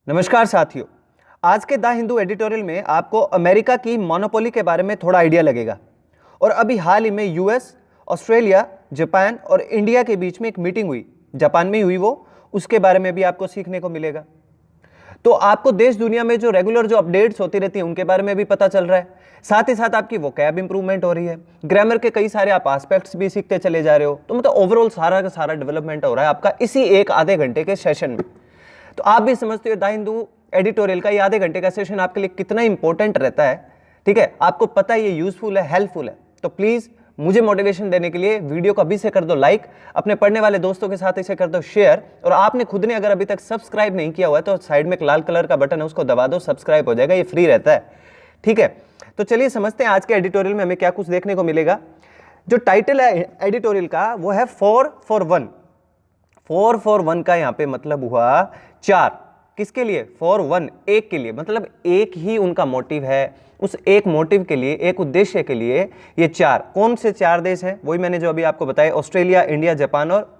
नमस्कार साथियों। आज के द हिंदू एडिटोरियल में आपको अमेरिका की मोनोपोली के बारे में थोड़ा आइडिया लगेगा। और अभी हाल ही में यूएस, ऑस्ट्रेलिया, जापान और इंडिया के बीच में एक मीटिंग हुई, जापान में ही हुई वो, उसके बारे में भी आपको सीखने को मिलेगा। तो आपको देश दुनिया में जो रेगुलर जो अपडेट्स होती रहती हैं उनके बारे में भी पता चल रहा है। साथ ही साथ आपकी वोकैब इंप्रूवमेंट हो रही है, ग्रामर के कई सारे आप एस्पेक्ट्स भी सीखते चले जा रहे हो। तो मतलब ओवरऑल सारा का सारा डेवलपमेंट हो रहा है आपका इसी एक आधे घंटे के सेशन में। तो आप भी समझते हो द हिंदू एडिटोरियल का ये आधे घंटे का सेशन आपके लिए कितना इंपॉर्टेंट रहता है। ठीक है, आपको पता है ये यूजफुल है, हेल्पफुल है। तो प्लीज मुझे मोटिवेशन देने के लिए वीडियो को अभी से कर दो लाइक, अपने पढ़ने वाले दोस्तों के साथ इसे कर दो शेयर, और आपने खुद ने अगर अभी तक सब्सक्राइब नहीं किया हुआ है तो साइड में एक लाल कलर का बटन है, उसको दबा दो, सब्सक्राइब हो जाएगा, ये फ्री रहता है। ठीक है, तो चलिए समझते हैं आज के एडिटोरियल में हमें क्या कुछ देखने को मिलेगा। जो टाइटल है एडिटोरियल का वो है 4 for 1। 4 for 1 का यहाँ पे मतलब हुआ 4। किसके लिए? फॉर वन, एक के लिए, मतलब एक ही उनका मोटिव है। उस एक मोटिव के लिए, एक उद्देश्य के लिए ये 4। कौन से 4 देश हैं? वही मैंने जो अभी आपको बताया, ऑस्ट्रेलिया, इंडिया, जापान और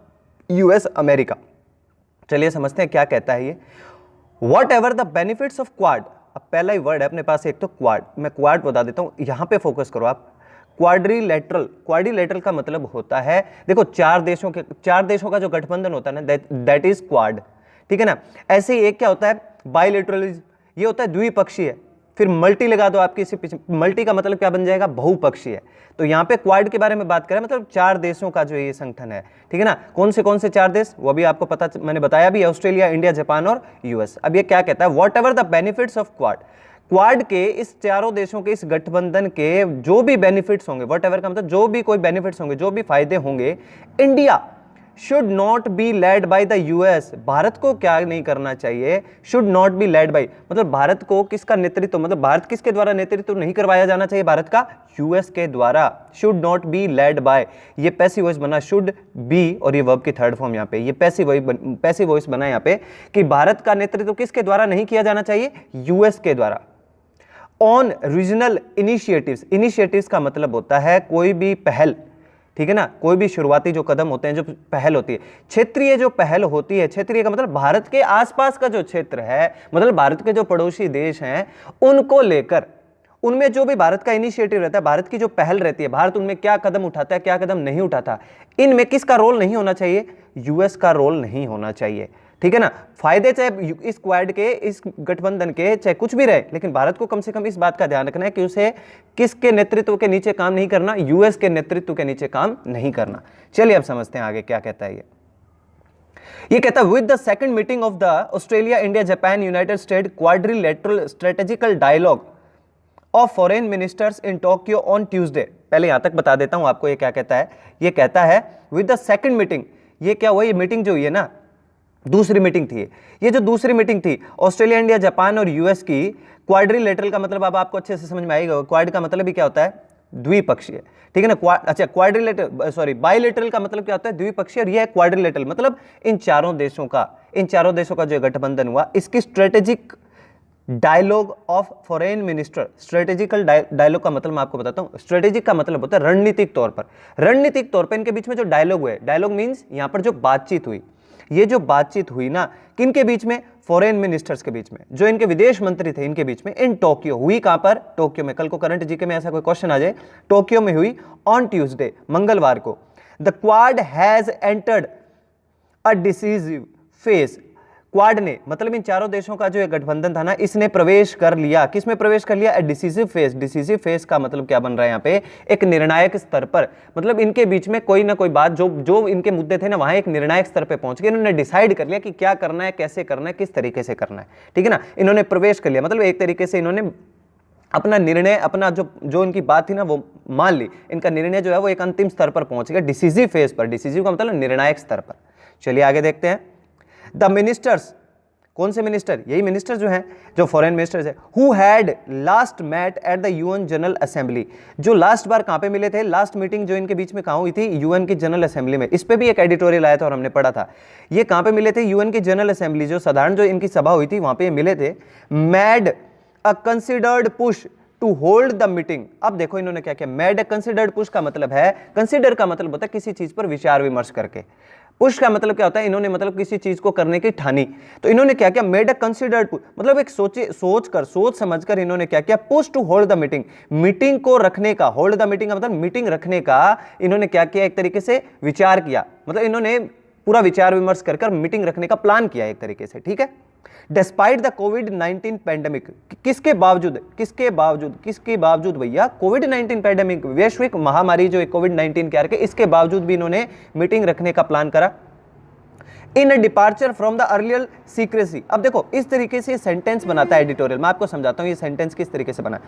यूएस अमेरिका। चलिए समझते हैं क्या कहता है ये। What ever the benefits of quad. अब पहला ही वर्ड है अपने पास एक तो क्वाड, मैं क्वाड बता देता हूं, यहां पे फोकस करो आप। क्वाड्रिलेटरल, क्वाड्रिलेटरल का मतलब होता है, देखो 4 देशों का जो गठबंधन होता है ना, दैट इज क्वाड। ठीक है ना। ऐसे ही एक क्या होता है, बायलैटरलिज्म, ये होता है द्विपक्षीय। फिर मल्टी लगा दो आपके इसी पीछे, मल्टी का मतलब क्या बन जाएगा, बहुपक्षीय। तो यहाँ पे क्वाड के बारे में बात करें, मतलब 4 देशों का जो ये संगठन है। ठीक है ना। कौन से 4 देश, वो भी आपको पता, मैंने बताया भी, ऑस्ट्रेलिया, इंडिया, जापान और यूएस। अब ये क्या कहता है, what ever the benefits of quad. Quad के इस 4 देशों के इस गठबंधन के जो भी बेनिफिट्स होंगे, वॉट एवर का मतलब जो भी कोई बेनिफिट्स होंगे, जो भी फायदे होंगे, India should not be led by the US. Bharat को क्या नहीं करना चाहिए, should not be led by, मतलब भारत को किसका नेतृत्व, मतलब भारत किसके द्वारा नेतृत्व नहीं करवाया जाना चाहिए भारत का, यूएस के द्वारा। Should not be led by, ये पैसिव वॉइस बना, शुड बी, और ये वर्ब की थर्ड फॉर्म यहाँ पे, ये पैसिव वॉइस बना यहाँ पे कि भारत का नेतृत्व किसके द्वारा नहीं किया जाना चाहिए, यूएस के द्वारा। ऑन रीजनल इनिशिएटिव्स, इनिशिएटिव्स का मतलब होता है कोई भी पहल। ठीक है ना, कोई भी शुरुआती जो कदम होते हैं, जो पहल होती है, क्षेत्रीय जो पहल होती है, क्षेत्रीय का मतलब भारत के आसपास का जो क्षेत्र है, मतलब भारत के जो पड़ोसी देश हैं उनको लेकर, उनमें जो भी भारत का इनिशिएटिव रहता है, भारत की जो पहल रहती है, भारत उनमें क्या कदम उठाता है, क्या कदम नहीं उठाता, इनमें किसका रोल नहीं होना चाहिए, यूएस का रोल नहीं होना चाहिए। ठीक है ना। फायदे चाहे इस क्वाड के, इस गठबंधन के चाहे कुछ भी रहे, लेकिन भारत को कम से कम इस बात का ध्यान रखना है कि उसे किसके नेतृत्व के नीचे काम नहीं करना, यूएस के नेतृत्व के नीचे काम नहीं करना। चलिए अब समझते हैं आगे क्या कहता है ये कहता है, with the second meeting of the Australia, India, Japan, United State quadrilateral strategical dialogue of foreign ministers in Tokyo on Tuesday. पहले यहां तक बता देता हूं आपको ये क्या कहता है। ये कहता है विद द सेकंड मीटिंग, ये क्या हुआ, ये मीटिंग जो हुई है ना, दूसरी मीटिंग थी ये, जो दूसरी मीटिंग थी ऑस्ट्रेलिया, इंडिया, जापान और यूएस की, क्वाड्रिलेटरल का मतलब अब आपको अच्छे से समझ में आएगा। क्वाड का मतलब भी क्या होता है, द्विपक्षीय। ठीक है ना। अच्छा, क्वाड्रिलेटरल, सॉरी, बायलैटरल का मतलब क्या होता है, द्विपक्षीय, और यह है क्वाड्रिलेटरल, मतलब इन चारों देशों का जो गठबंधन हुआ, इसकी strategic dialogue of foreign minister. Strategical dialogue का मतलब मैं आपको बताता हूं, स्ट्रेटेजिक का मतलब होता है रणनीतिक तौर पर, रणनीतिक तौर पर इनके बीच में जो डायलॉग हुए, डायलॉग मींस यहां पर जो बातचीत हुई, ये जो बातचीत हुई ना, किनके बीच में, फॉरेन मिनिस्टर्स के बीच में, जो इनके विदेश मंत्री थे इनके बीच में, इन टोक्यो हुई। कहां पर, टोक्यो में। कल को करंट जीके में ऐसा कोई क्वेश्चन आ जाए, टोक्यो में हुई, ऑन ट्यूसडे, मंगलवार को। The quad has entered a decisive phase. Quad ने, मतलब इन चारों देशों का जो एक गठबंधन था ना, इसने प्रवेश कर लिया, किसमें प्रवेश कर लिया, डिसीजिव फेज। डिसीजिव फेज का मतलब क्या बन रहा है यहाँ पे, एक निर्णायक स्तर पर, मतलब इनके बीच में कोई ना कोई बात, जो इनके मुद्दे थे ना, वहां एक निर्णायक स्तर पे पहुंच गए, इन्होंने डिसाइड कर लिया कि क्या करना है, कैसे करना है, किस तरीके से करना है। ठीक है ना, इन्होंने प्रवेश कर लिया, मतलब एक तरीके से इन्होंने अपना निर्णय, अपना जो इनकी बात थी ना वो मान ली, इनका निर्णय जो है वो एक अंतिम स्तर पर पहुंच गया, डिसीजिव फेज पर। डिसीजिव का मतलब निर्णायक स्तर पर। चलिए आगे देखते हैं। द मिनिस्टर्स, कौन से मिनिस्टर, यही मिनिस्टर जो हैं, जो फॉरेन मिनिस्टर्स है, who had last met at the UN general assembly, जो लास्ट बार कहां पे मिले थे, लास्ट मीटिंग जो इनके बीच में कहां हुई थी, यूएन की जनरल असेंबली में। इस पे भी एक एडिटोरियल आया था और हमने पढ़ा था। ये कहां पे मिले थे, यूएन की जनरल असेंबली, जो साधारण जो इनकी सभा हुई थी वहां पे मिले थे। Made a considered push to hold the meeting. अब देखो इन्होंने क्या किया, मेड अ कंसिडर्ड पुश का मतलब है, कंसिडर का मतलब होता है किसी चीज पर विचार विमर्श करके, पुश का मतलब क्या होता है, इन्होंने मतलब किसी चीज को करने की ठानी, तो इन्होंने क्या किया, मेड अ कंसिडर्ड, मतलब एक सोच समझकर इन्होंने क्या किया, push to hold the meeting, meeting को रखने का, होल्ड द मीटिंग का मतलब मीटिंग रखने का इन्होंने क्या किया, एक तरीके से विचार किया, मतलब इन्होंने पूरा विचार विमर्श कर मीटिंग रखने का प्लान किया एक तरीके से, ठीक है। डिस्पाइट द कोविड-19 पैंडेमिक, किसके बावजूद भैया, कोविड-19 पैंडेमिक, वैश्विक महामारी जो कोविड-19 के आके, इसके बावजूद भी इन्होंने मीटिंग रखने का प्लान करा। In a departure from the earlier secrecy, अब देखो इस तरीके से सेंटेंस बनाता है एडिटोरियल, मैं आपको समझाता हूं ये सेंटेंस किस तरीके से बना।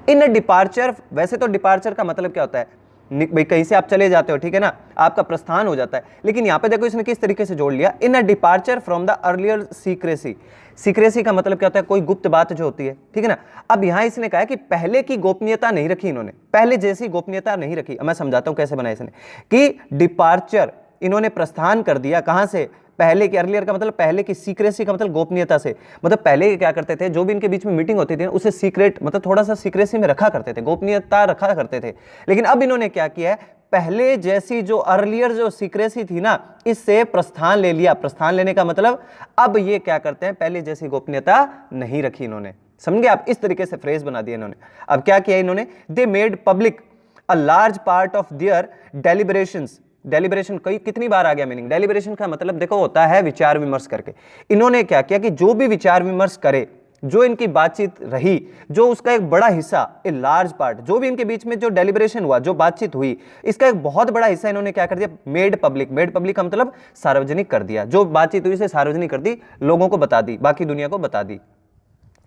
इन अ डिपार्चर, वैसे तो डिपार्चर का मतलब क्या होता है, भाई कहीं से आप चले जाते हो, ठीक है ना, आपका प्रस्थान हो जाता है, लेकिन यहां पे देखो इसने किस तरीके से जोड़ लिया, in a departure from the earlier secrecy, secrecy का मतलब क्या होता है, कोई गुप्त बात जो होती है, ठीक है ना। अब यहां इसने कहा कि पहले की गोपनीयता नहीं रखी इन्होंने, पहले जैसी गोपनीयता नहीं रखी। मैं समझाता हूं कैसे बनाया इसने, कि डिपार्चर इन्होंने प्रस्थान कर दिया, कहां से, पहले के, अर्लियर का मतलब पहले की, सीक्रेसी का मतलब गोपनीयता से, मतलब पहले क्या करते थे, जो भी इनके बीच में मीटिंग होती थी उसे सीक्रेट, मतलब थोड़ा सा सीक्रेसी में रखा करते थे, गोपनीयता रखा करते थे। लेकिन अब इन्होंने क्या किया है, पहले जैसी जो अर्लियर जो सीक्रेसी थी ना, इससे प्रस्थान ले लिया। प्रस्थान लेने का मतलब अब ये क्या करते हैं, पहले जैसी गोपनीयता नहीं रखी इन्होंने, समझे आप, इस तरीके से फ्रेज बना दिया इन्होंने। अब क्या किया इन्होंने, they made public a large part of their deliberations, deliberation कई कितनी बार आ गया मीनिंग, डेलिब्रेशन का मतलब देखो होता है विचार विमर्श करके। इन्होंने क्या किया कि जो भी विचार विमर्श करे, जो इनकी बातचीत रही, जो उसका एक बड़ा हिस्सा, ए लार्ज पार्ट, जो भी इनके बीच में जो डेलिब्रेशन हुआ, जो बातचीत हुई, इसका एक बहुत बड़ा हिस्सा इन्होंने क्या कर दिया, मेड पब्लिक, मेड पब्लिक का मतलब सार्वजनिक कर दिया, जो बातचीत हुई इसे सार्वजनिक कर दी, लोगों को बता दी, बाकी दुनिया को बता दी।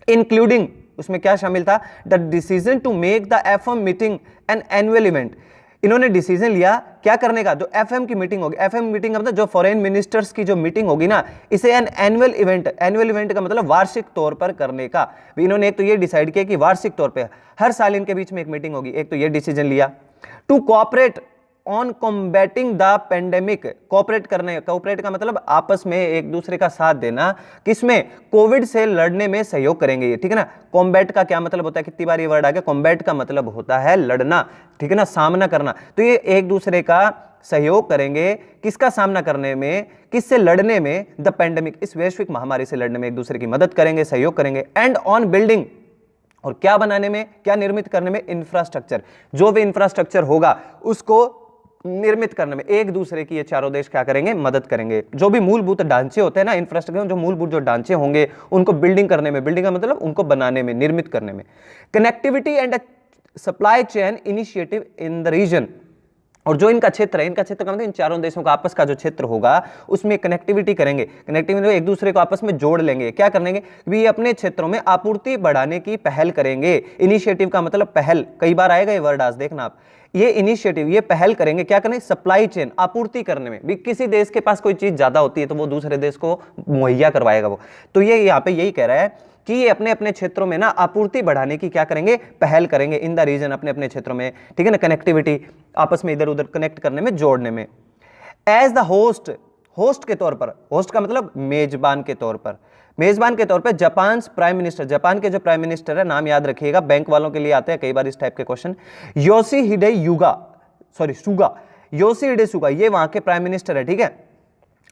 इंक्लूडिंग, उसमें क्या शामिल था, the decision to make the FM meeting an annual event, इन्होंने डिसीजन लिया क्या करने का, जो एफएम की मीटिंग होगी, एफएम मीटिंग का मतलब जो फॉरेन मिनिस्टर्स की जो मीटिंग होगी ना, इसे N annual event, annual event का मतलब वार्षिक तौर पर करने का। इन्होंने एक तो ये डिसाइड किया कि वार्षिक तौर पे हर साल इनके बीच में एक मीटिंग होगी, एक तो ये डिसीजन लिया। To cooperate on combating the pandemic, cooperate करने, कोऑपरेट का मतलब आपस में एक दूसरे का साथ देना, किसमें, कोविड से लड़ने में सहयोग करेंगे ये, ठीक है ना। कॉम्बैट का क्या मतलब होता है, कितनी बार ये वर्ड आ गया, कॉम्बैट का मतलब होता है लड़ना, ठीक है ना, सामना करना, तो ये एक दूसरे का सहयोग करेंगे, किसका सामना करने में, किससे लड़ने में, द पेंडेमिक, इस वैश्विक महामारी से लड़ने में एक दूसरे की मदद करेंगे, सहयोग करेंगे। एंड ऑन बिल्डिंग, और क्या बनाने में, क्या निर्मित करने में, इंफ्रास्ट्रक्चर, जो भी इंफ्रास्ट्रक्चर होगा उसको निर्मित करने में एक दूसरे की ये चारों देश क्या करेंगे, मदद करेंगे। जो भी मूलभूत ढांचे होते हैं ना इंफ्रास्ट्रक्चर, जो मूलभूत जो ढांचे होंगे उनको बिल्डिंग करने में, बिल्डिंग का मतलब उनको बनाने में, निर्मित करने में। Connectivity and supply chain initiative in the region, और जो इनका क्षेत्र है, इनका क्षेत्र का मतलब इन चारों देशों का आपस का जो क्षेत्र होगा उसमें कनेक्टिविटी करेंगे, कनेक्टिविटी एक दूसरे को आपस में जोड़ लेंगे, क्या करेंगे, भी अपने क्षेत्रों में आपूर्ति बढ़ाने की पहल करेंगे। इनिशिएटिव का मतलब पहल, कई बार आएगा ये वर्ड आज देखना आप, ये इनिशिएटिव, ये पहल करेंगे, क्या करेंगे, सप्लाई चेन, आपूर्ति करने में, भी किसी देश के पास कोई चीज ज्यादा होती है तो वो दूसरे देश को मुहैया करवाएगा वो, तो ये यहाँ पे यही कह रहा है कि ये अपने अपने क्षेत्रों में ना आपूर्ति बढ़ाने की क्या करेंगे, पहल करेंगे, इन द रीजन, अपने अपने क्षेत्रों में, ठीक है ना, कनेक्टिविटी, आपस में इधर उधर कनेक्ट करने में, जोड़ने में। एज द होस्ट, होस्ट के तौर पर, होस्ट का मतलब मेजबान के तौर पर, मेजबान के तौर पर जापान प्राइम मिनिस्टर, जापान के जो प्राइम मिनिस्टर है, नाम याद रखिएगा, बैंक वालों के लिए आते हैं कई बार इस टाइप के क्वेश्चन, योशिहिडे सुगा, योशिहिडे सुगा, ये वहां के प्राइम मिनिस्टर है, ठीक है,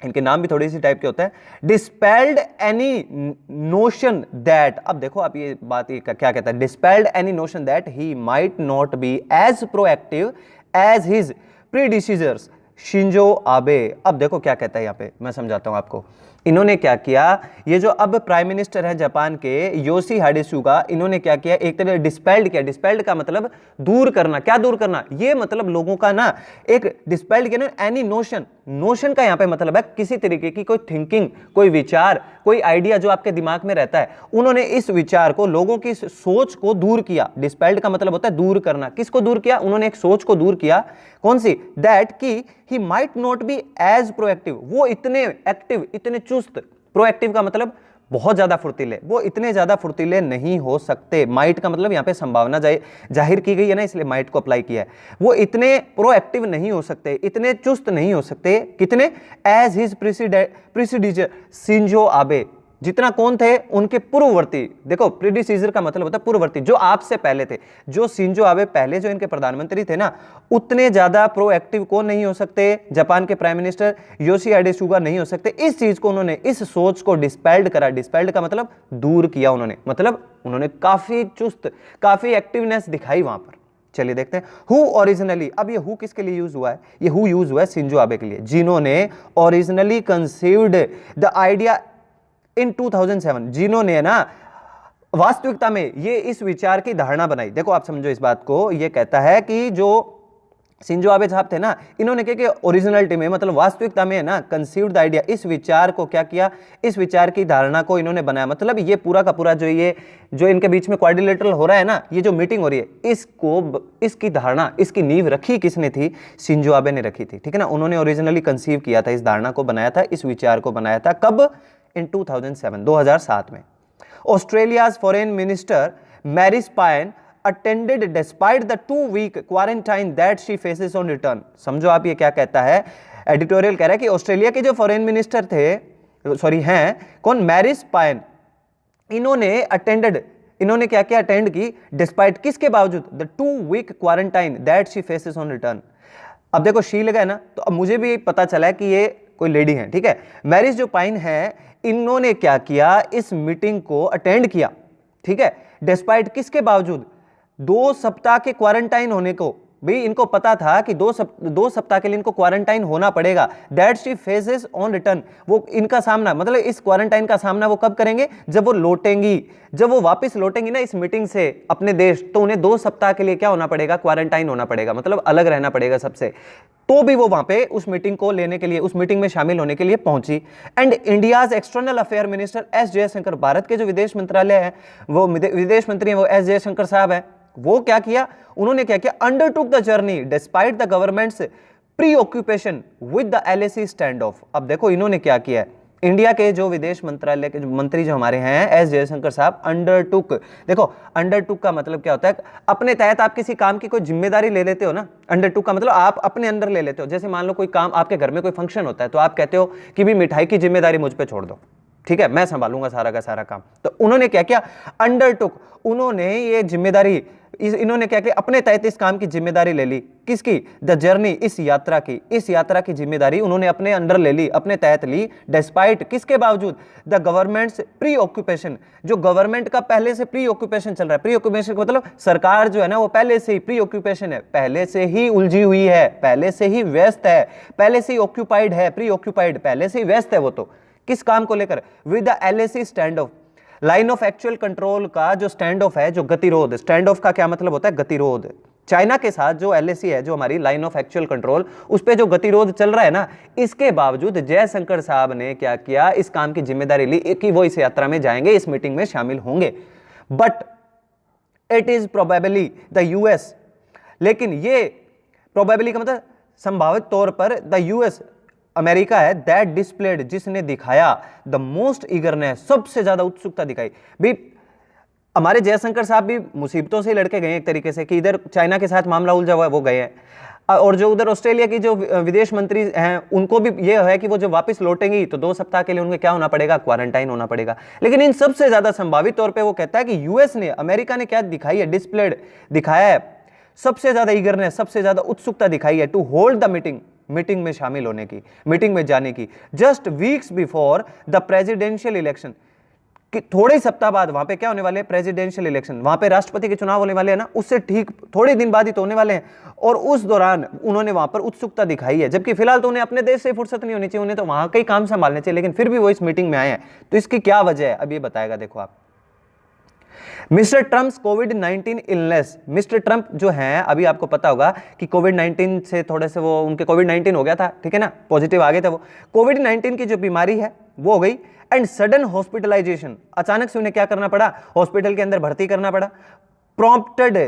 इनके नाम भी थोड़ी सी टाइप के होते हैं। डिस्पेल्ड एनी नोशन दैट, अब देखो आप ये बात ये क्या कहता है, dispelled any notion that he might not be as proactive as his predecessors Shinzo Abe. अब देखो क्या कहता है यहाँ पे, मैं समझाता हूं आपको। इन्होंने क्या किया, ये जो अब प्राइम मिनिस्टर है जापान के योशिहिडे सुगा, इन्होंने क्या किया, एक तरह डिस्पेल्ड किया, डिस्पेल्ड का मतलब दूर करना, क्या दूर करना, ये मतलब लोगों का ना एक डिस्पेल्ड किया ना, एनी नोशन, नोशन का यहाँ पे मतलब है किसी तरीके की कोई थिंकिंग, कोई विचार, कोई आइडिया जो आपके दिमाग में रहता है, उन्होंने इस विचार को, लोगों की सोच को दूर किया। डिस्पेल्ड का मतलब होता है दूर करना, किसको दूर किया, उन्होंने एक सोच को दूर किया, कौन सी, दैट की he might not be as proactive, वो इतने एक्टिव, इतने चुस्त, प्रोएक्टिव का मतलब बहुत ज्यादा फुर्तीले, वो इतने ज्यादा फुर्तीले नहीं हो सकते। माइट का मतलब यहाँ पे संभावना जाहिर की गई है ना, इसलिए माइट को अप्लाई किया है। वो इतने प्रोएक्टिव नहीं हो सकते, इतने चुस्त नहीं हो सकते, कितने, as his precedent Shinzo Abe, जितना कौन थे उनके पूर्ववर्ती, देखो प्रीडिसीजर का मतलब होता है पूर्ववर्ती, जो आपसे पहले थे, जो शिंजो आबे पहले जो इनके प्रधानमंत्री थे ना, उतने ज्यादा प्रोएक्टिव कौन नहीं हो सकते, जापान के प्राइम मिनिस्टर योशिहिडे सुगा नहीं हो सकते। इस चीज को उन्होंने, इस सोच को डिस्पेल्ड करा, डिस्पेल्ड का मतलब दूर किया उन्होंने, मतलब उन्होंने काफी चुस्त, काफी एक्टिवनेस दिखाई वहां पर। चलिए देखते हैं हु ओरिजिनली, अब ये हु किसके लिए यूज हुआ है, ये हु यूज हुआ है शिंजो आबे के लिए, जिन्होंने originally conceived the idea in 2007, जिन्होंने ना वास्तविकता में ये इस विचार की धारणा बनाई। देखो आप समझो इस बात को, ये कहता है कि जो शिंजो आबे साहब थे ना, इन्होंने क्या कि ओरिजिनलिटी में, मतलब वास्तविकता में है ना, कंसीव्ड द आइडिया, इस विचार को क्या किया, इस विचार की धारणा को इन्होंने बनाया। मतलब ये पूरा का पूरा जो इनके बीच में क्वाड्रिलेटरल हो रहा है ना, ये जो मीटिंग हो रही है, इसकी धारणा, इसकी नींव रखी किसने थी, शिंजो आबे ने रखी थी, ठीक है ना। उन्होंने ओरिजिनली कंसीव किया था, इस धारणा को बनाया था, इस विचार को बनाया था, कब, इन 2007, 2007 में। ऑस्ट्रेलियाज फॉरेन मिनिस्टर मैरिस पायन attended despite the 2-week quarantine that she faces on return। समझो आप ये क्या कहता है, एडिटोरियल कह रहा है कि ऑस्ट्रेलिया के जो फॉरेन मिनिस्टर थे, सॉरी हैं कौन, मैरिस पायन, इन्होंने क्या क्या अटेंड की, डिस्पाइट किसके बावजूद, the 2-week quarantine that she faces on return. अब देखो शी लगा है ना, तो अब मुझे भी पता चला है कि ये कोई लेडी है, ठीक है। मैरिस जो पाइन है, इन्होंने क्या किया, इस मीटिंग को अटेंड किया, ठीक है, डिस्पाइट किसके बावजूद, 2 सप्ताह के क्वारंटाइन होने को, भाई इनको पता था कि 2 सप्ताह के लिए इनको क्वारंटाइन होना पड़ेगा, that she faces on return. वो इनका सामना, मतलब इस क्वारंटाइन का सामना वो कब करेंगे, जब वो लौटेंगी, जब वो वापस लौटेंगी ना इस मीटिंग से अपने देश, तो उन्हें 2 सप्ताह के लिए क्या होना पड़ेगा, क्वारंटाइन होना पड़ेगा, मतलब अलग रहना पड़ेगा सबसे। तो भी वो वहां पे उस मीटिंग को लेने के लिए, उस मीटिंग में शामिल होने के लिए पहुंची। And India's external affair minister S Jaishankar, Bharat के जो विदेश मंत्रालय है, वो विदेश मंत्री है वो एस जयशंकर साहब है, वो क्या किया, उन्होंने क्या किया, undertook the journey despite the governments pre occupation with the LAC stand of. अब देखो इन्होंने क्या किया है, इंडिया के जो विदेश मंत्रालय के जो मंत्री जो हमारे हैं एस जयशंकर साहब, अंडरटुक, देखो अंडरटुक का मतलब क्या होता है, अपने तहत आप किसी काम की कोई जिम्मेदारी ले लेते हो ना, अंडरटुक का मतलब आप अपने अंदर ले लेते हो। जैसे मान लो कोई काम, आपके घर में कोई फंक्शन होता है, तो आप कहते हो कि भी मिठाई की जिम्मेदारी मुझ पे छोड़ दो, ठीक है, मैं संभालूंगा सारा का सारा काम। तो उन्होंने क्या किया, अंडरटुक, उन्होंने ये जिम्मेदारी, इन्होंने क्या किया, अपने तहत इस काम की जिम्मेदारी ले ली, किसकी, द जर्नी, इस यात्रा की जिम्मेदारी उन्होंने अपने अंडर ले ली, अपने तहत ली, डिस्पाइट किसके बावजूद, द गवर्नमेंट्स प्री ऑक्यूपेशन, जो गवर्नमेंट का पहले से प्री ऑक्यूपेशन चल रहा है। प्री ऑक्यूपेशन का मतलब सरकार जो है ना, वो पहले से ही प्री ऑक्यूपेशन है, पहले से ही उलझी हुई है, पहले से ही व्यस्त है, पहले से ही ऑक्यूपाइड है, प्री ऑक्यूपाइड, पहले से ही व्यस्त है वो, तो किस काम को लेकर, with the LAC stand off, line of actual control का जो स्टैंड ऑफ है, जो गतिरोध, स्टैंड ऑफ का क्या मतलब होता है, गतिरोध, चाइना के साथ जो एलएसी है, जो हमारी लाइन ऑफ एक्चुअल कंट्रोल, उस पे जो गतिरोध चल रहा है ना, इसके बावजूद जयशंकर साहब ने क्या किया, इस काम की जिम्मेदारी ली कि वो इस यात्रा में जाएंगे, इस मीटिंग में शामिल होंगे। But it is probably the US, लेकिन ये प्रोबेबली का मतलब संभावित तौर पर द यूएस, अमेरिका है, दैट डिस्प्लेड, जिसने दिखाया द मोस्ट ईगरनेस, सबसे ज्यादा उत्सुकता दिखाई। भी हमारे जयशंकर साहब भी मुसीबतों से लड़के गए एक तरीके से, कि इधर चाइना के साथ मामला उलझा हुआ है, वो गए हैं, और जो उधर ऑस्ट्रेलिया की जो विदेश मंत्री हैं, उनको भी ये है कि वो जब वापस लौटेंगी तो 2 सप्ताह के लिए उनको क्या होना पड़ेगा, क्वारंटाइन होना पड़ेगा। लेकिन इन सबसे ज्यादा संभावित तौर पर वो कहता है कि यूएस ने, अमेरिका ने क्या दिखाई है, डिस्प्लेड दिखाया है, सबसे ज्यादा ईगरनेस, सबसे ज्यादा उत्सुकता दिखाई है टू होल्ड द मीटिंग में शामिल होने की, मीटिंग में जाने की, just weeks before the presidential election, कि थोड़े सप्ताह बाद वहां पे क्या होने वाले हैं, प्रेसिडेंशियल इलेक्शन, वहां पे राष्ट्रपति के चुनाव होने वाले हैं ना, उससे ठीक थोड़े दिन बाद ही तो होने वाले हैं, और उस दौरान उन्होंने वहां पर उत्सुकता दिखाई है। जबकि फिलहाल तो उन्हें अपने देश से फुर्सत नहीं होनी चाहिए, उन्हें तो वहां के काम संभालने चाहिए, लेकिन फिर भी वो इस मीटिंग में आए हैं। तो इसकी क्या वजह है, अब ये बताएगा, देखो आप। मिस्टर ट्रम्प्स कोविड-19 इलनेस, मिस्टर ट्रम्प जो हैं, अभी आपको पता होगा कि कोविड-19 से थोड़े से वो, उनके कोविड-19 हो गया था, ठीक है ना, पॉजिटिव आ गए थे वो, कोविड-19 की जो बीमारी है वो हो गई, एंड सडन हॉस्पिटलाइजेशन, अचानक से उन्हें क्या करना पड़ा, हॉस्पिटल के अंदर भर्ती करना पड़ा। Prompted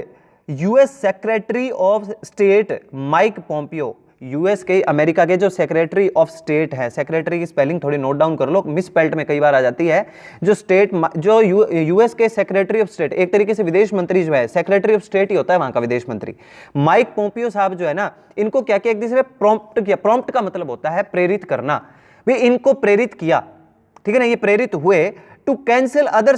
US secretary of state Mike Pompeo, US के, अमेरिका के जो सेक्रेटरी ऑफ स्टेट है, सेक्रेटरी की स्पेलिंग थोड़ी नोट डाउन कर लो, मिसस्पेल्ड में कई बार आ जाती है, जो स्टेट, जो यूएस के सेक्रेटरी ऑफ स्टेट, एक तरीके से विदेश मंत्री जो है, सेक्रेटरी ऑफ स्टेट ही होता है वहां का विदेश मंत्री, माइक पोम्पियो साहब जो है ना, इनको क्या किया, एक दूसरे प्रॉम्प्ट किया, प्रॉम्प्ट का मतलब होता है प्रेरित करना, वे इनको प्रेरित किया, ठीक है ना, ये प्रेरित हुए to cancel other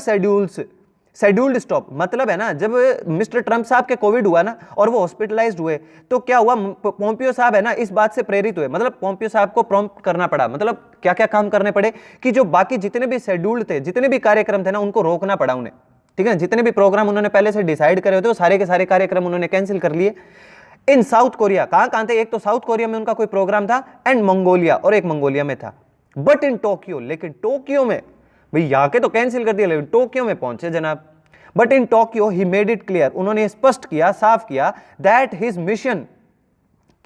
scheduled stop. मतलब है ना, जब मिस्टर ट्रंप साहब के कोविड हुआ ना और वो हॉस्पिटलाइज्ड हुए, तो क्या हुआ, पोम्पियो साहब है ना इस बात से प्रेरित हुए, मतलब पोम्पियो साहब को प्रॉम्प्ट करना पड़ा, मतलब क्या क्या काम करने पड़े कि जो बाकी जितने भी शेड्यूल्ड थे, जितने भी कार्यक्रम थे ना, उनको रोकना पड़ा उन्हें, ठीक है ना। जितने भी प्रोग्राम उन्होंने पहले से डिसाइड करे होते वो सारे के सारे कार्यक्रम उन्होंने कैंसिल कर लिए। इन साउथ कोरिया, कहां थे, एक तो साउथ कोरिया में उनका कोई प्रोग्राम था, एंड मंगोलिया, और एक मंगोलिया में था। बट इन टोक्यो, लेकिन टोक्यो में, भाई यहाँ के तो कैंसिल कर दिया, लेकिन टोक्यो में पहुंचे जनाब। But in Tokyo he made it clear, उन्होंने स्पष्ट किया, साफ किया, दैट हिज मिशन,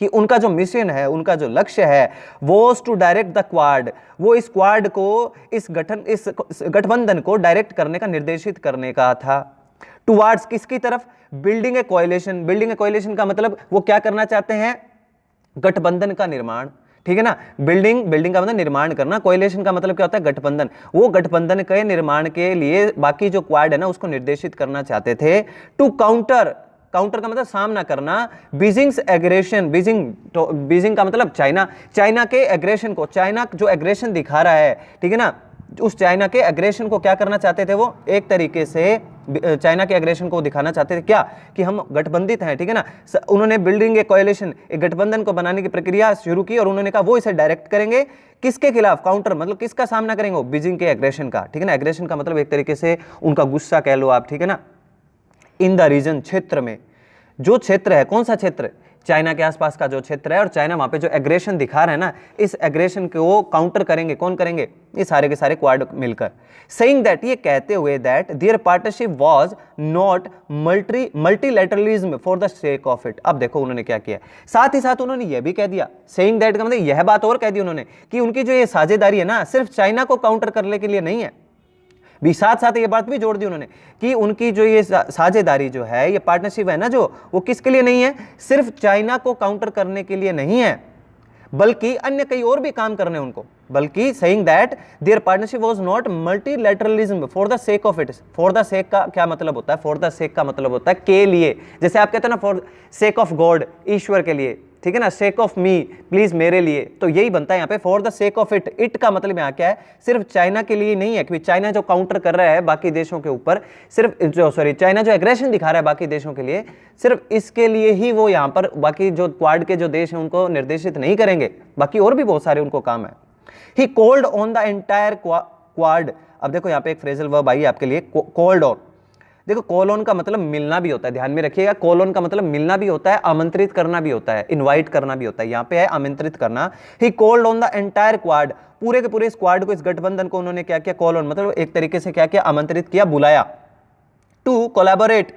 कि उनका जो मिशन है, उनका जो लक्ष्य है, was to direct the Quad, वो इस क्वाड को, इस गठबंधन को डायरेक्ट करने का, निर्देशित करने का था। टुवार्ड्स किसकी तरफ, बिल्डिंग ए कोएलिशन। बिल्डिंग ए कोएलिशन का मतलब वो क्या करना चाहते हैं, गठबंधन का निर्माण, ठीक है ना। बिल्डिंग का मतलब निर्माण करना, कोएलिशन का मतलब क्या होता है, गठबंधन। वो गठबंधन के निर्माण के लिए बाकी जो क्वाड है ना उसको निर्देशित करना चाहते थे। टू काउंटर का मतलब सामना करना, बीजिंग्स एग्रेशन, बीजिंग का मतलब चाइना के एग्रेशन को, चाइना जो एग्रेशन दिखा रहा है, ठीक है ना, उस चाइना के एग्रेशन को क्या करना चाहते थे वो, एक तरीके से चाइना के एग्रेशन को दिखाना चाहते थे, क्या, कि हम गठबंधित हैं, ठीक है ना। उन्होंने बिल्डिंग ए कोएलिशन, एक गठबंधन को बनाने की प्रक्रिया शुरू की, और उन्होंने कहा वो इसे डायरेक्ट करेंगे, किसके खिलाफ, काउंटर, मतलब किसका सामना करेंगे, बीजिंग के एग्रेशन का, ठीक है ना। एग्रेशन का मतलब एक तरीके से उनका गुस्सा कह लो आप, ठीक है ना। इन द रीजन, क्षेत्र में, जो क्षेत्र है, कौन सा क्षेत्र, चाइना के आसपास का जो क्षेत्र है, और चाइना वहां पे जो एग्रेशन दिखा रहा है ना, इस एग्रेशन को काउंटर करेंगे, कौन करेंगे, ये सारे के सारे क्वाड मिलकर। सेइंग दैट, ये कहते हुए, that their partnership was not multilateralism for the sake of it. अब देखो उन्होंने क्या किया, साथ ही साथ उन्होंने ये भी कह दिया, सेइंग दैट का मतलब यह बात और कह दी उन्होंने, कि उनकी जो ये साझेदारी है ना, सिर्फ चाइना को काउंटर करने के लिए नहीं है, भी साथ साथ ये बात भी जोड़ दी उन्होंने कि उनकी जो ये साझेदारी जो है, ये पार्टनरशिप है ना, जो वो किसके लिए नहीं है, सिर्फ चाइना को काउंटर करने के लिए नहीं है, बल्कि अन्य कई और भी काम करने उनको। बल्कि saying that their partnership was not multilateralism for the sake of it. For the sake का क्या मतलब होता है, फॉर द सेक का मतलब होता है के लिए, जैसे आप कहते हैं ना, फॉर सेक ऑफ गॉड, ईश्वर के लिए, ठीक है ना, सेक ऑफ मी, प्लीज मेरे लिए, तो यही बनता है यहाँ पे for the sake of it. It का मतलब यहाँ क्या है, सिर्फ चाइना के लिए नहीं है, क्योंकि चाइना जो काउंटर कर रहा है बाकी देशों के ऊपर, चाइना जो एग्रेशन दिखा रहा है बाकी देशों के लिए, सिर्फ इसके लिए ही वो यहाँ पर बाकी जो क्वाड के जो देश हैं उनको निर्देशित नहीं करेंगे, बाकी और भी बहुत सारे उनको काम है। He called on the entire quad. अब देखो यहाँ पे एक फ्रेजल वर्ब आई आपके लिए, कॉल्ड ऑन। देखो कॉल का मतलब मिलना भी होता है, ध्यान में रखिएगा, कॉल का मतलब मिलना भी होता है, आमंत्रित करना भी होता है, इनवाइट करना भी होता है, यहाँ पे है आमंत्रित करना। He called on the entire quad, पूरे के पूरे इस क्वाड को, इस गठबंधन को उन्होंने क्या किया, कॉल ऑन मतलब एक तरीके से क्या किया, आमंत्रित किया, बुलाया। To collaborate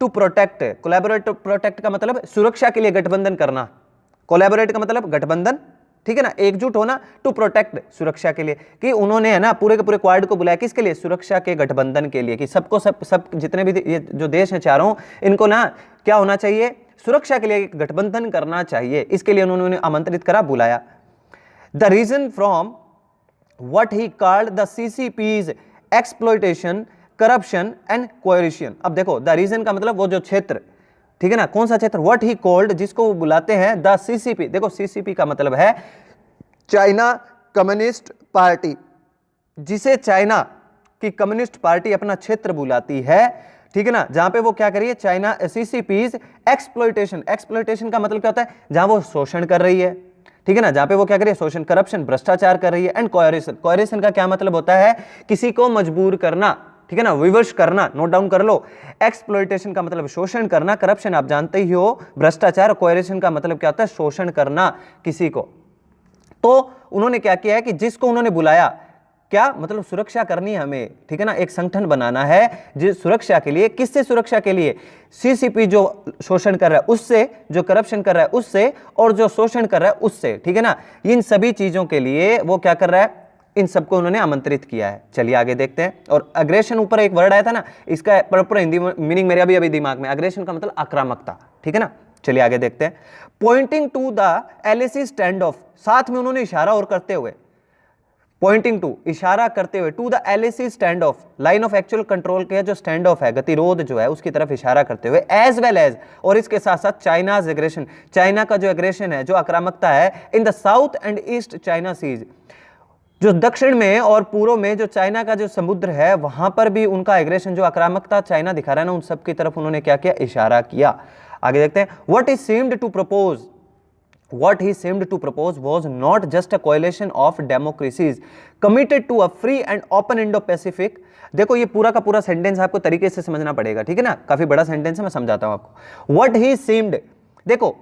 to protect, collaborate to protect का मतलब सुरक्षा के लिए गठबंधन करना, कोलैबोरेट का मतलब गठबंधन, ठीक है ना, एकजुट होना, टू प्रोटेक्ट सुरक्षा के लिए, कि उन्होंने है ना पूरे के पूरे क्वाड को बुलाया किसके लिए, सुरक्षा के गठबंधन के लिए, कि सबको सब जितने भी ये जो देश हैं चारों, इनको ना क्या होना चाहिए, सुरक्षा के लिए गठबंधन करना चाहिए, इसके लिए उन्होंने आमंत्रित करा, बुलाया। The reason from what he called the CCP's exploitation, corruption and coercion. अब देखो द रीजन का मतलब वो जो क्षेत्र, ठीक है ना, कौन सा क्षेत्र, व्हाट ही कॉल्ड, जिसको वो बुलाते हैं, द CCP। देखो CCP का मतलब है चाइना कम्युनिस्ट पार्टी, जिसे चाइना की कम्युनिस्ट पार्टी अपना क्षेत्र बुलाती है, ठीक है ना, जहां पे वो क्या करिए, चाइना CCP's एक्सप्लॉयटेशन का मतलब क्या होता है, जहां वो शोषण कर रही है, ठीक है ना, जहां पे वो क्या करिए, शोषण, करप्शन, भ्रष्टाचार कर रही है, एंड कोएरिशन का क्या मतलब होता है, किसी को मजबूर करना, ठीक है ना, विवश करना, नोट डाउन कर लो। एक्सप्लॉयटेशन का मतलब शोषण करना, करप्शन आप जानते ही हो, भ्रष्टाचार, कोएरिशन का मतलब क्या होता है, शोषण करना किसी को। तो उन्होंने क्या किया है कि जिसको उन्होंने बुलाया, क्या मतलब सुरक्षा करनी है हमें, ठीक है ना, एक संगठन बनाना है जिस सुरक्षा के लिए, किससे सुरक्षा के लिए, CCP जो शोषण कर रहा है उससे, जो करप्शन कर रहा है उससे, और जो शोषण कर रहा है उससे, ठीक है ना, इन सभी चीजों के लिए वो क्या कर रहा है, इन सबको उन्होंने आमंत्रित किया है। चलिए आगे देखते हैं। और अग्रेशन, ऊपर एक वर्ड आया था ना, इसका प्रॉपर हिंदी मीनिंग मेरे अभी दिमाग में, अग्रेशन का मतलब आक्रामकता, ठीक है ना। चलिए आगे देखते हैं। Pointing to the LAC stand off, साथ में उन्होंने इशारा और करते हुए, पॉइंटिंग टू इशारा करते हुए, to the LAC stand off, line of actual control के जो स्टैंड ऑफ है, गतिरोध जो है, उसकी तरफ इशारा करते हुए, एज वेल एज, और इसके साथ साथ चाइनाज एग्रेशन, चाइना का जो एग्रेशन है, जो आक्रामकता है, in the South and East China seas, जो दक्षिण में और पूर्व में जो चाइना का जो समुद्र है वहां पर भी उनका एग्रेशन, जो आक्रामकता चाइना दिखा रहा है ना, उन सब की तरफ उन्होंने क्या किया, इशारा किया। आगे देखते हैं, what he seemed to propose was not just a coalition of democracies committed to a free and open Indo-Pacific। देखो ये पूरा का पूरा सेंटेंस आपको तरीके से समझना पड़ेगा, ठीक है ना, काफी बड़ा सेंटेंस है, मैं समझाता हूं आपको। What he seemed, देखो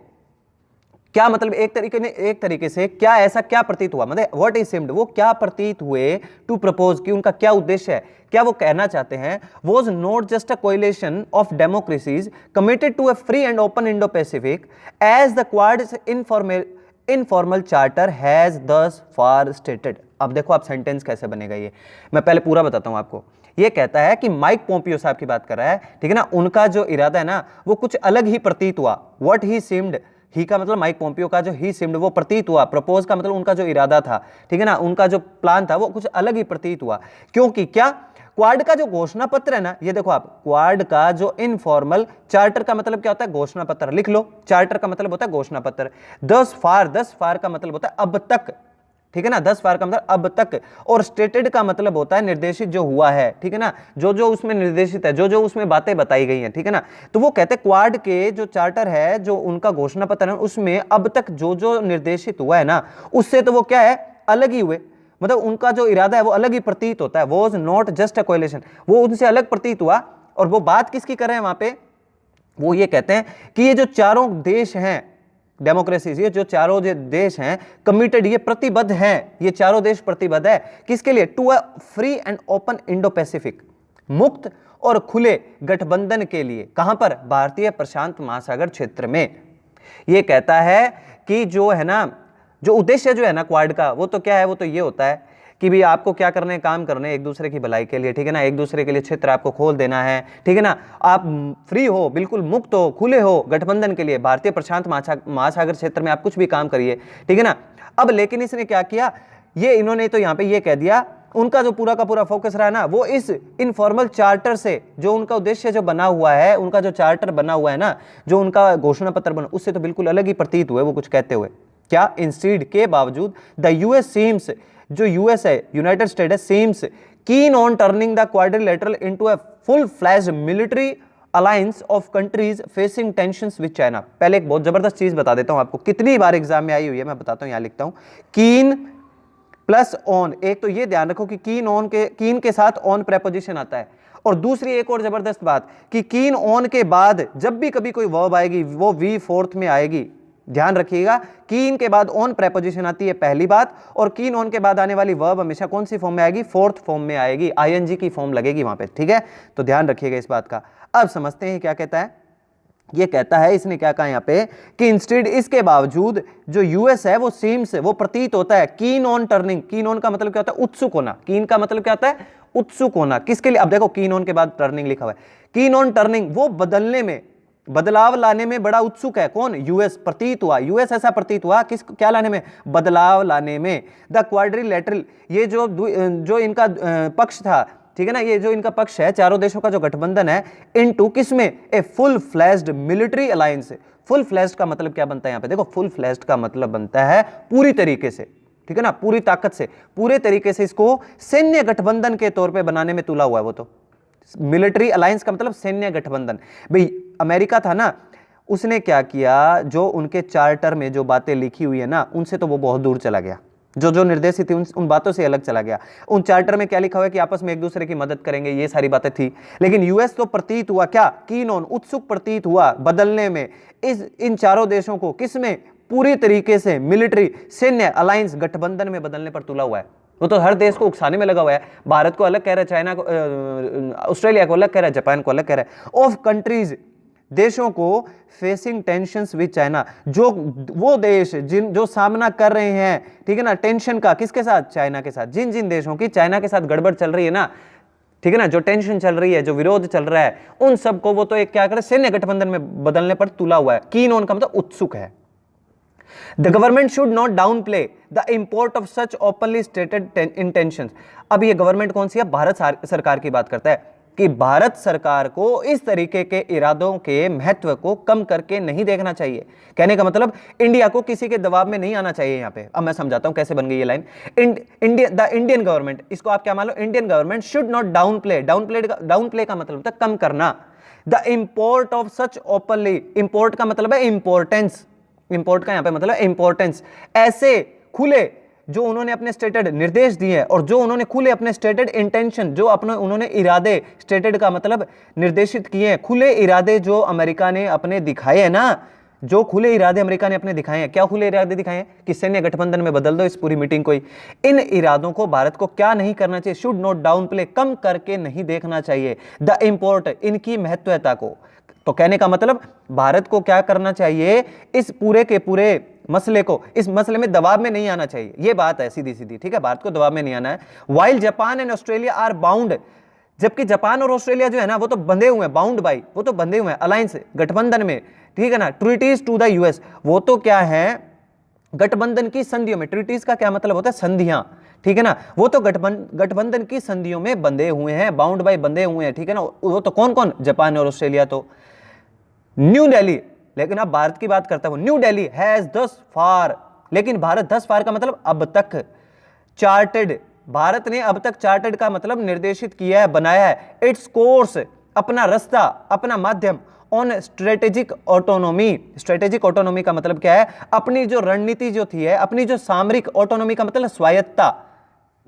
क्या मतलब, एक तरीके से क्या, ऐसा क्या प्रतीत हुआ, मतलब व्हाट इज सीम्ड, वो क्या प्रतीत हुए, टू प्रपोज की उनका क्या उद्देश्य है, क्या वो कहना चाहते हैं, was not just a coalition of democracies committed to a free and open Indo Pacific as the Quad's informal charter has thus far stated. अब देखो आप सेंटेंस कैसे बनेगा, ये मैं पहले पूरा बताता हूं आपको। ये कहता है कि माइक पोम्पियो साहब की बात कर रहा है, ठीक है ना, उनका जो इरादा है ना वो कुछ अलग ही प्रतीत हुआ। व्हाट ही सीम्ड, ही का मतलब माइक पोम्पियो का जो ही सिम्ड वो प्रतीत हुआ, प्रपोज का मतलब उनका जो इरादा था, ठीक है ना, उनका जो प्लान था वो कुछ अलग ही प्रतीत हुआ। क्योंकि क्या, क्वाड का जो घोषणा पत्र है ना, ये देखो आप, क्वाड का जो इनफॉर्मल, चार्टर का मतलब क्या होता है, घोषणा पत्र, लिख लो, चार्टर का मतलब होता है घोषणा पत्र। 10 फार का मतलब होता है अब तक, ठीक है ना, 10 फार का मतलब अब तक, और स्टेटेड का मतलब होता है निर्देशित जो हुआ है, ठीक है ना, जो जो उसमें निर्देशित है, जो जो उसमें बातें बताई गई हैं, ठीक है ना। तो वो कहते हैं क्वाड के जो चार्टर है, जो उनका घोषणा पत्र है, उसमें अब तक जो जो निर्देशित हुआ है ना, उससे तो वो क्या है, अलग ही हुए, मतलब उनका जो इरादा है वो अलग ही प्रतीत होता है। Was not just a coalition, वो उनसे अलग प्रतीत हुआ। और वो बात किसकी कर रहे हैं वहां पे, वो ये कहते हैं कि ये जो चारों देश हैं डेमोक्रेसीज, ये जो चारों देश हैं कमिटेड, ये प्रतिबद्ध हैं, ये चारों देश प्रतिबद्ध है किसके लिए, to a free and open Indo Pacific, मुक्त और खुले गठबंधन के लिए। कहां पर, भारतीय प्रशांत महासागर क्षेत्र में। ये कहता है कि जो है ना, जो उद्देश्य जो है ना क्वाड का, वो तो क्या है, वो तो ये होता है कि भी आपको क्या करने, काम करने एक दूसरे की भलाई के लिए, ठीक है ना, एक दूसरे के लिए क्षेत्र आपको खोल देना है, ठीक है ना, आप फ्री हो, बिल्कुल मुक्त हो, खुले हो गठबंधन के लिए, भारतीय प्रशांत महासागर क्षेत्र में आप कुछ भी काम करिए, ठीक है ना। अब लेकिन इसने क्या किया, ये इन्होंने तो यहाँ पे ये कह दिया, उनका जो पूरा का पूरा फोकस रहा ना, वो इस इनफॉर्मल चार्टर से, जो उनका उद्देश्य जो बना हुआ है, उनका जो चार्टर बना हुआ है ना, जो उनका घोषणा पत्र बना, उससे तो बिल्कुल अलग ही प्रतीत हुए वो कुछ कहते हुए। क्या, इंस्टीड के बावजूद, द यूएस सीम्स, जो यूएस है, यूनाइटेड स्टेट है, seems keen on turning the quadrilateral into a full flashed military alliance of countries facing tensions with China. पहले एक बहुत जबरदस्त चीज बता देता हूं आपको, कितनी बार एग्जाम में आई हुई है मैं बताता हूं, यहां लिखता हूं, कीन प्लस ऑन। एक तो ये ध्यान रखो कि कीन के साथ ऑन प्रेपोजिशन आता है, और दूसरी एक और जबरदस्त बात कि कीन ऑन के बाद जब भी कभी कोई वर्ब आएगी वो वी फोर्थ में आएगी। ध्यान रखिएगा, कीन के बाद ऑन प्रेपोजिशन आती है पहली बात, और कीन ऑन के बाद आने वाली वर्ब हमेशा कौन सी फॉर्म में आएगी, फोर्थ फॉर्म में आएगी, आईएनजी की फॉर्म लगेगी वहां पे, ठीक है, तो ध्यान रखिएगा इस बात का। अब समझते हैं क्या कहता है, ये कहता है, इसने क्या कहा यहाँ पे कि इंस्टेड, इसके बावजूद जो यूएस है वो सीम्स, वो प्रतीत होता है, keen on turning, keen on का मतलब क्या होता है, उत्सुक होना, कीन का मतलब क्या होता है, उत्सुक होना, किसके लिए, अब देखो कीन ऑन के बाद टर्निंग लिखा हुआ है, कीन ऑन टर्निंग, वो बदलने में, बदलाव लाने में बड़ा उत्सुक है, कौन, यूएस, प्रतीत हुआ, यूएस ऐसा प्रतीत हुआ, किस, क्या लाने में, बदलाव लाने में। द क्वाड्रिलेटरल, ये जो इनका पक्ष था, ठीक है ना, ये जो इनका पक्ष है, चारों देशों का जो गठबंधन है, इनटू किसमें, a full flashed military alliance. Full flashed का मतलब क्या बनता है यहाँ पे, देखो फुल फ्लैश्ड का मतलब बनता है पूरी तरीके से, ठीक है ना, पूरी ताकत से, पूरे तरीके से इसको सैन्य गठबंधन के तौर पे बनाने में तुला हुआ है वो तो। मिलिट्री अलायंस का मतलब सैन्य गठबंधन। भाई अमेरिका था ना, उसने क्या किया, जो उनके चार्टर में जो बातें लिखी हुई है ना, उनसे तो वो बहुत दूर चला गया, जो जो निर्देशित थी उन बातों से अलग चला गया। उन चार्टर में क्या लिखा हुआ है कि आपस में एक दूसरे की मदद करेंगे, ये सारी बातें थी, लेकिन यूएस तो प्रतीत हुआ क्या, कीन ऑन, उत्सुक प्रतीत हुआ बदलने में इन चारों देशों को, किसमें, पूरी तरीके से मिलिट्री सैन्य अलायंस गठबंधन में बदलने पर तुला हुआ है। वो तो हर देश को उकसाने में लगा हुआ है, भारत को अलग कह रहा है, चाइना को, ऑस्ट्रेलिया को अलग कह रहा है, जापान को अलग कह रहा है, ऑफ कंट्रीज, देशों को फेसिंग टेंशंस विद चाइना, जो वो देश जो सामना कर रहे हैं, ठीक है ना, टेंशन का, किसके साथ, चाइना के साथ, जिन जिन देशों की चाइना के साथ गड़बड़ चल रही है ना, ठीक है ना, जो टेंशन चल रही है, जो विरोध चल रहा है, उन सबको वो तो एक क्या करे, सैन्य गठबंधन में बदलने पर तुला हुआ है। कीन ऑन का मतलब उत्सुक है। The government should not downplay the import of such openly stated intentions। अब ये गवर्नमेंट कौन सी है, भारत सरकार की बात करता है। कि भारत सरकार को इस तरीके के इरादों के महत्व को कम करके नहीं देखना चाहिए। कहने का मतलब इंडिया को किसी के दबाव में नहीं आना चाहिए। यहां पे अब मैं समझाता हूं कैसे बन गई ये लाइन। द इंडियन गवर्नमेंट, इसको आप क्या मान लो, Indian government should not downplay का मतलब होता है कम करना the import of such openly, import का मतलब है इंपॉर्टेंस, इंपोर्ट का यहां पे मतलब इंपॉर्टेंस, ऐसे खुले जो उन्होंने अपने स्टेटेड निर्देश दिए हैं और जो उन्होंने खुले अपने स्टेटेड इंटेंशन, जो अपने उन्होंने इरादे, स्टेटेड का मतलब निर्देशित किए हैं, खुले इरादे जो अमेरिका ने अपने दिखाए हैं ना, जो खुले इरादे अमेरिका ने अपने दिखाए हैं। क्या खुले इरादे दिखाए हैं कि सैन्य गठबंधन में बदल दो इस पूरी मीटिंग को ही। इन इरादों को भारत को क्या नहीं करना चाहिए, शुड नॉट डाउन प्ले, कम करके नहीं देखना चाहिए द इंपोर्ट, इनकी महत्वता को। तो कहने का मतलब भारत को क्या करना चाहिए, इस पूरे के पूरे मसले को, इस मसले में दबाव में नहीं आना चाहिए। ये बात है सीधी सीधी, ठीक है, भारत को दबाव में नहीं आना है। While Japan and Australia are bound, जबकि जापान और ऑस्ट्रेलिया जो है ना वो तो बंधे हुए हैं, बाउंड बाई, वो तो बंधे हुए हैं अलायंस, गठबंधन में, ठीक है ना, ट्रीटीज टू द यूएस, वो तो क्या है गठबंधन की संधियों में। ट्रीटीज का क्या मतलब होता है, संधियां, ठीक है ना, वो तो गठबंधन की संधियों में बंधे हुए हैं, बाउंड बाई बंधे हुए हैं, ठीक है ना। वो तो कौन कौन, जापान और ऑस्ट्रेलिया। तो न्यू दिल्ली, लेकिन अब भारत की बात करता हूं, न्यू दिल्ली हैज दस फार, लेकिन भारत दस फार का मतलब अब तक चार्टेड, भारत ने अब तक चार्टेड का मतलब निर्देशित किया है, बनाया है, इट्स कोर्स, अपना रास्ता, अपना माध्यम, on strategic autonomy. Strategic autonomy का मतलब क्या है, अपनी जो रणनीति जो थी है, अपनी जो सामरिक ऑटोनॉमी का मतलब स्वायत्तता,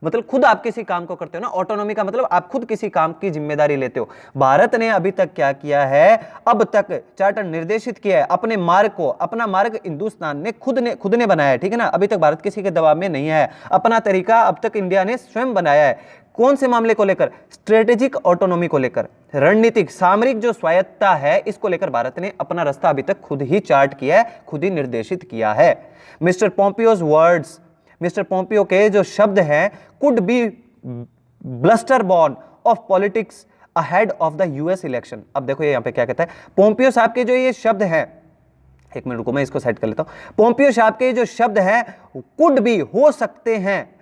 मतलब खुद आप किसी काम को करते हो ना, ऑटोनॉमी का मतलब आप खुद किसी काम की जिम्मेदारी लेते हो। भारत ने अभी तक क्या किया है, अब तक चार्टर निर्देशित किया है अपने मार्ग को, अपना मार्ग हिंदुस्तान ने खुद ने बनाया है, ठीक है ना। अभी तक भारत किसी के दबाव में नहीं है, अपना तरीका अब तक इंडिया ने स्वयं बनाया है। कौन से मामले को लेकर, स्ट्रेटेजिक ऑटोनॉमी को लेकर, रणनीतिक सामरिक जो स्वायत्तता है इसको लेकर भारत ने अपना रास्ता अभी तक खुद ही चार्ट किया है, खुद ही निर्देशित किया है। मिस्टर पोम्पियोज वर्ड्स, मिस्टर पोम्पियो के जो शब्द हैं, could be bluster born of politics ahead of the US election. अब देखो ये यहां पे क्या कहता है, पोम्पियो साहब के जो ये शब्द हैं, एक मिनट रुको मैं इसको सेट कर लेता हूं। पोम्पियो साहब के जो शब्द हैं, कुड बी, हो सकते हैं,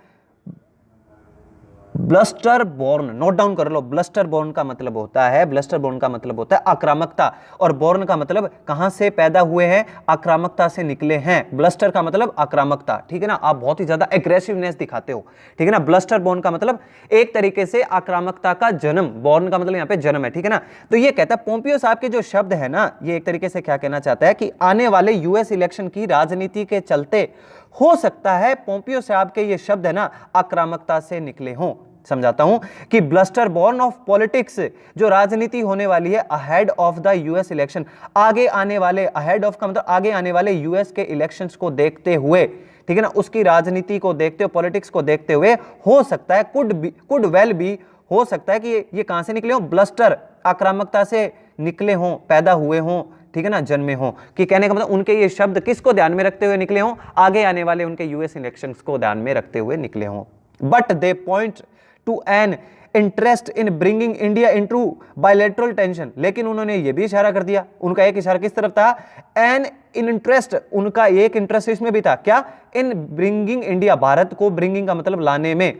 ब्लस्टर बॉर्न, नोट डाउन कर लो। ब्लस्टर बॉर्न का मतलब होता है, ब्लस्टर बॉर्न का मतलब होता है आक्रामकता, और बॉर्न का मतलब कहां से पैदा हुए हैं, आक्रामकता से निकले हैं। ब्लस्टर का मतलब आक्रामकता, ठीक है ना, आप बहुत ही ज्यादा एग्रेसिवनेस दिखाते हो, ठीक है ना। ब्लस्टर बॉर्न का मतलब एक तरीके से आक्रामकता का जन्म, बॉर्न का मतलब यहां पे जन्म है, ठीक है ना। तो ये कहता है पोम्पियो साहब के जो शब्द है ना, ये एक तरीके से क्या कहना चाहता है कि आने वाले यूएस इलेक्शन की राजनीति के चलते हो सकता है पोम्पियो साहब के ये शब्द है ना आक्रामकता से निकले हों। समझाता हूं कि ब्लस्टर बॉर्न ऑफ पॉलिटिक्स, जो राजनीति होने वाली है ahead of the US election, आगे आने वाले, अहेड ऑफ का मतलब आगे आने वाले यूएस के इलेक्शंस को देखते हुए, ठीक है ना, उसकी राजनीति को देखते हुए, पॉलिटिक्स को देखते हुए, हो सकता है, कुड वेल बी, हो सकता है कि ये कहां से निकले हों, ब्लस्टर, आक्रामकता से निकले हों, पैदा हुए हों, ठीक है ना, जन्मे हों। कि कहने का मतलब उनके ये शब्द किसको ध्यान में रखते हुए निकले हों, आगे आने वाले उनके यूएस इलेक्शंस को ध्यान में रखते हुए निकले हों। But they point two an interest in bringing India into bilateral tension, लेकिन उन्होंने ये भी इशारा कर दिया, उनका एक इशारा किस तरफ था, एन इन इंटरेस्ट, उनका एक इंटरेस्ट इसमें भी था, क्या, इन ब्रिंगिंग इंडिया, भारत को, ब्रिंगिंग का मतलब लाने में,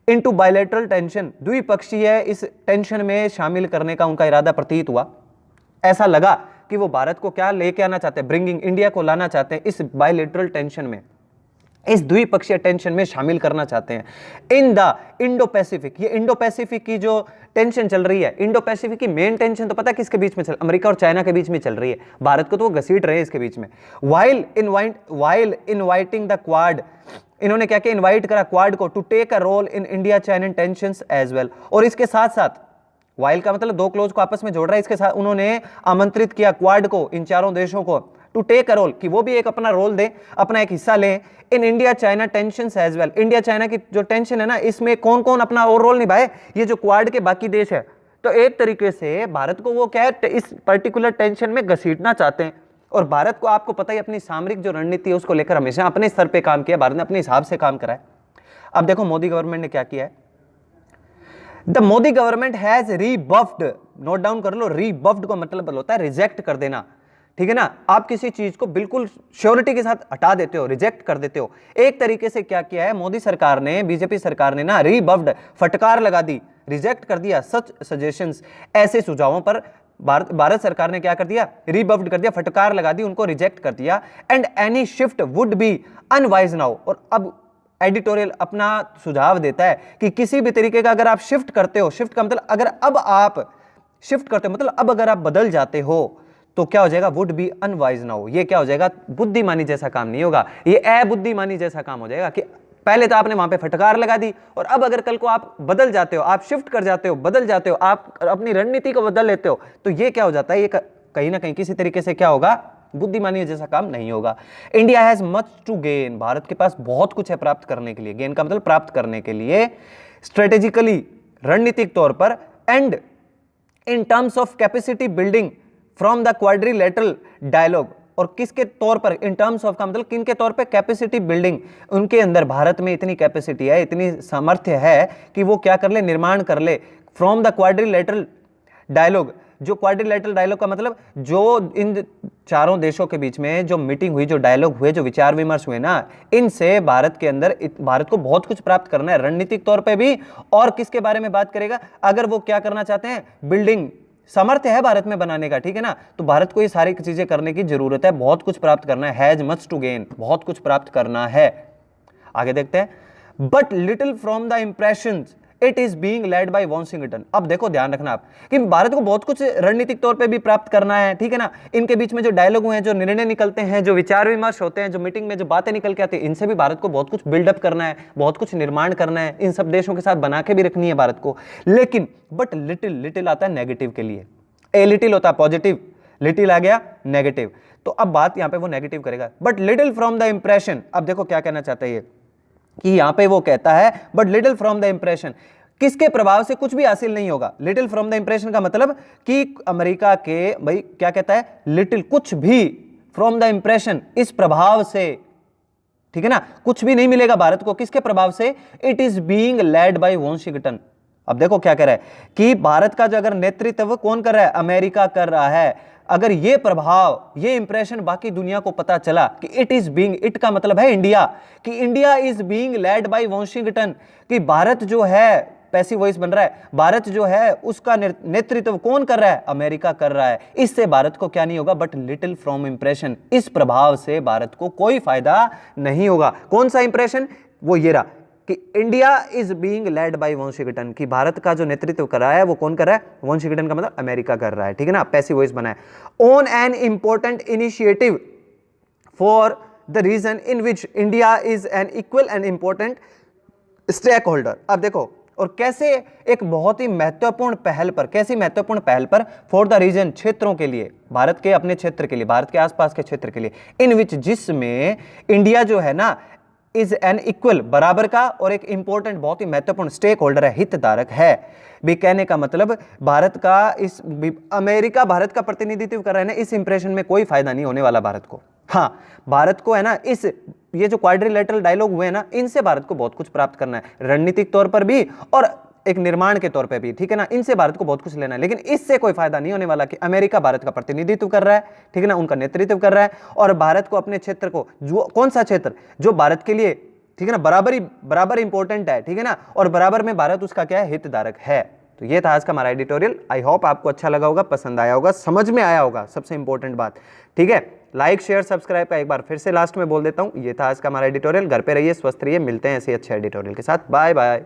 इनटू बायलैटरल टेंशन, द्विपक्षीय इस टेंशन में शामिल करने का उनका इरादा प्रतीत हुआ। ऐसा लगा कि वो भारत को क्या लेके आना चाहते हैं, ब्रिंगिंग इंडिया को लाना चाहते हैं इस बायलैटरल टेंशन में, इस द्विपक्षीय टेंशन में शामिल करना चाहते हैं। इन द इंडो पैसिफिक, ये इंडो पैसिफिक की जो टेंशन चल रही है, इंडो पैसिफिक की मेन टेंशन तो पता है किसके बीच में चल, अमेरिका और चाइना के बीच में चल रही है, भारत को तो वो घसीट रहे हैं इसके बीच में। वाइल इनवाइटिंग द क्वाड, इन्होंने क्या किया, इनवाइट करा क्वाड को to take a role in India China tensions as well, और इसके साथ साथ, वाइल का मतलब दो क्लोज को आपस में जोड़ रहा है, इसके साथ उन्होंने आमंत्रित किया क्वाड को, इन चारों देशों को, टू टेक अ रोल, कि वो भी एक अपना रोल दें, अपना एक हिस्सा लें in India China tensions as well, India China की जो टेंशन है ना, इसमें कौन कौन अपना और रोल निभाए, ये जो क्वाड के बाकी देश है। तो एक तरीके से भारत को वो क्या है, इस पर्टिकुलर टेंशन में घसीटना चाहते हैं, और भारत को आपको पता ही अपनी सामरिक जो रणनीति है उसको लेकर हमेशा अपने स्तर पे काम किया, भारत ने अपने हिसाब से काम करा है। अब देखो मोदी गवर्नमेंट ने क्या किया है, the Modi government has rebuffed, note down कर लो, रीबफ्ड का मतलब होता है रिजेक्ट कर देना, ठीक है ना, आप किसी चीज को बिल्कुल श्योरिटी के साथ हटा देते हो, रिजेक्ट कर देते हो। एक तरीके से क्या किया है मोदी सरकार ने, बीजेपी सरकार ने ना, रीबफ्ड, फटकार लगा दी, रिजेक्ट कर दिया सच सजेशंस, ऐसे सुझावों पर भारत सरकार ने क्या कर दिया, रिबफ्ड कर दिया, फटकार लगा दी, उनको रिजेक्ट कर दिया। And any shift would be unwise now, और अब एडिटोरियल अपना सुझाव देता है कि किसी भी तरीके का अगर आप शिफ्ट करते हो, शिफ्ट का मतलब अगर अब आप शिफ्ट करते हो मतलब अब अगर आप बदल जाते हो तो क्या हो जाएगा, वुड बी अनवाइज नाउ, ये क्या हो जाएगा, बुद्धिमानी जैसा काम नहीं होगा, ये अबुद्धिमानी जैसा काम हो जाएगा कि पहले तो आपने वहां पे फटकार लगा दी और अब अगर कल को आप बदल जाते हो, आप शिफ्ट कर जाते हो, बदल जाते हो, आप अपनी रणनीति को बदल लेते हो, तो ये क्या हो जाता है, ये कहीं ना कहीं किसी तरीके से क्या होगा, बुद्धिमानी जैसा काम नहीं होगा। India has much to gain, Bharat के पास बहुत कुछ है प्राप्त करने के लिए, गेन का मतलब प्राप्त करने के लिए, स्ट्रेटेजिकली रणनीतिक तौर पर, and in terms of capacity building from the quadrilateral dialogue, और किसके तौर पर, इन टर्म्स ऑफ का मतलब किन के तौर पे, कैपेसिटी बिल्डिंग, उनके अंदर भारत में इतनी कैपेसिटी है, इतनी सामर्थ्य है कि वो क्या कर ले, निर्माण कर ले, फ्रॉम द क्वाड्रिलेटरल डायलॉग, जो क्वाड्रिलेटरल डायलॉग का मतलब जो इन चारों देशों के बीच में जो मीटिंग हुई, जो डायलॉग हुए, जो विचार विमर्श हुए ना, इनसे भारत के अंदर भारत को बहुत कुछ प्राप्त करना है रणनीतिक तौर पे भी, और किसके बारे में बात करेगा, अगर वो क्या करना चाहते हैं, बिल्डिंग, सामर्थ्य है भारत में बनाने का, ठीक है ना, तो भारत को ये सारी चीजें करने की जरूरत है, बहुत कुछ प्राप्त करना है, हैज मच टू गेन, बहुत कुछ प्राप्त करना है। आगे देखते हैं, but little from the impressions it is being led by Washington. अब देखो ध्यान रखना आप कि भारत को बहुत कुछ रणनीतिक तौर पे भी प्राप्त करना है, ठीक है ना, इनके बीच में जो डायलॉग हुए हैं, जो निर्णय निकलते हैं, जो विचार विमर्श होते हैं, जो मीटिंग में जो बातें निकल के आती है, इनसे भी भारत को बहुत कुछ बिल्डअप करना है, बहुत कुछ निर्माण करना है, इन सब देशों के साथ बना के भी रखनी है भारत को। लेकिन बट लिटिल, लिटिल आता है नेगेटिव के लिए, ए लिटिल होता है पॉजिटिव, लिटिल आ गया नेगेटिव, तो अब बात यहां पे वो नेगेटिव करेगा, but little from the impression. अब देखो क्या कहना चाहता है ये, कि यहां पे वो कहता है but little from the impression, किसके प्रभाव से कुछ भी हासिल नहीं होगा, लिटिल फ्रॉम द इंप्रेशन का मतलब कि अमेरिका के, भाई क्या कहता है, लिटिल कुछ भी, फ्रॉम द इंप्रेशन इस प्रभाव से, ठीक है ना, कुछ भी नहीं मिलेगा भारत को, किसके प्रभाव से, it is being led by Washington. अब देखो क्या कह रहा है कि भारत का जो अगर नेतृत्व कौन कर रहा है, अमेरिका कर रहा है। अगर ये प्रभाव, ये इंप्रेशन बाकी दुनिया को पता चला कि इट इज बीइंग, इट का मतलब है इंडिया, कि India is being led by Washington, कि भारत जो है, पैसिव वॉइस बन रहा है, भारत जो है उसका नेतृत्व कौन कर रहा है, अमेरिका कर रहा है। इससे भारत को क्या नहीं होगा, बट लिटिल फ्रॉम इंप्रेशन, इस प्रभाव से भारत को कोई फायदा नहीं होगा। कौन सा इंप्रेशन, वो ये रहा कि India is being led by Washington, कि भारत का जो नेतृत्व कर रहा है वो कौन कर रहा है, वाशिंगटन का मतलब अमेरिका कर रहा है, ठीक है ना, पैसिव वॉइस बना है। On an important initiative for the region in which India is an equal and important stakeholder. अब देखो, और कैसे एक बहुत ही महत्वपूर्ण पहल पर, कैसी महत्वपूर्ण पहल पर, फॉर द रीजन, क्षेत्रों के लिए, भारत के अपने क्षेत्र के लिए, भारत के आसपास के क्षेत्र के लिए, इन विच, जिसमें इंडिया जो है ना, इज एन इक्वल, बराबर का, और एक इंपॉर्टेंट, बहुत ही महत्वपूर्ण स्टेक होल्डर है, हितधारक है भी। कहने का मतलब भारत का इस, अमेरिका भारत का प्रतिनिधित्व कर रहा है ना, इस इंप्रेशन में कोई फायदा नहीं होने वाला भारत को। हाँ, भारत को है ना, इस, ये जो क्वाड्रिलेटरल डायलॉग हुए हैं ना, इनसे भारत को बहुत कुछ प्राप्त करना है, रणनीतिक तौर पर भी और एक निर्माण के तौर पे भी, ठीक है ना, इनसे भारत को बहुत कुछ लेना है। लेकिन इससे कोई फायदा नहीं होने वाला कि अमेरिका भारत का प्रतिनिधित्व कर रहा है, ठीक है ना, उनका नेतृत्व कर रहा है, और भारत को अपने क्षेत्र को, जो कौन सा क्षेत्र जो भारत के लिए, ठीक है ना, बराबर इंपॉर्टेंट है, ठीक है ना, और बराबर में भारत उसका क्या है, हितधारक है। तो ये था आज का हमारा एडिटोरियल। आई होप आपको अच्छा लगा होगा, पसंद आया होगा, समझ में आया होगा, सबसे इंपॉर्टेंट बात, ठीक है। लाइक शेयर सब्सक्राइब का एक बार फिर से लास्ट में बोल देता हूं, ये था आज का हमारा एडिटोरियल। घर पे रहिए, स्वस्थ रहिए, मिलते हैं ऐसे अच्छे एडिटोरियल के साथ, बाय बाय।